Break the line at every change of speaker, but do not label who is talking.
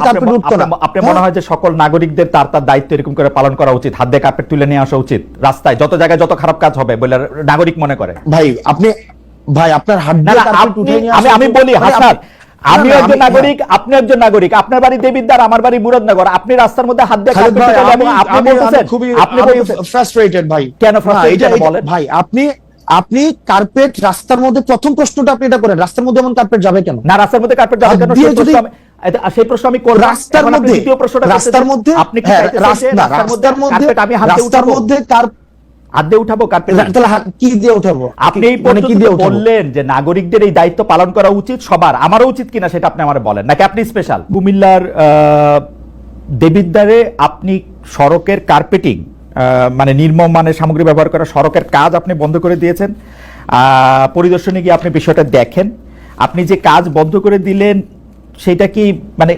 Carpet উঠতো না।
আপনি মনে হয় যে সকল নাগরিকদের তার তার দায়িত্ব এরকম করে পালন করা উচিত, হাত দিয়ে কার্পেট তুলে নিয়ে আসা উচিত রাস্তায় যত জায়গায় যত খারাপ কাজ হবে বলে নাগরিক মনে করে?
ভাই আপনার হাত দিয়ে কার্পেট উঠে নিয়ে আসা,
আমি বলি হাসান, আমি একজন নাগরিক, আপনি একজন নাগরিক, আপনার বাড়ি দেবিদ্বার, আমার বাড়ি মুরাদনগর, আপনি রাস্তার মধ্যে হাত দিয়ে কার্পেট তুলে এবং আপনি বলতেছেন, আপনি বলতেছেন
ফ্রাস্ট্রেটেড ভাই।
কেন ফ্রাস্ট্রেটেড বলেন
ভাই? আপনি কার্পেট রাস্তার মধ্যে, প্রথম প্রশ্নটা আপনি এটা করেন, রাস্তার মধ্যে এমন কার্পেট যাবে কেন?
না, রাস্তার মধ্যে কার্পেট যাবে কেন সেই প্রশ্ন আমি করব।
রাস্তার মধ্যে,
দ্বিতীয় প্রশ্নটা
রাস্তার মধ্যে
আপনি কি চাইতেছেন রাস্তার মধ্যে আমি
রাস্তার মধ্যে
হাত দিয়ে উঠাবো কার্পেট?
তাহলে কি দিয়ে উঠাবো?
আপনি এই পর্যন্ত বললেন যে নাগরিকদের এই দায়িত্ব পালন করা উচিত সবার, আমারও উচিত কিনা সেটা আপনি আমারে বলেন, নাকি আপনি স্পেশাল? কুমিল্লার দেবিদ্বারে আপনি সড়কের কার্পেটিং মানে নির্মম মানের সামগ্রী ব্যবহার করা সড়কের কাজ আপনি বন্ধ করে দিয়েছেন। পরিদর্শনে গিয়ে আপনি বিষয়টা দেখেন, আপনি যে কাজ বন্ধ করে দিলেন সেটা কি মানে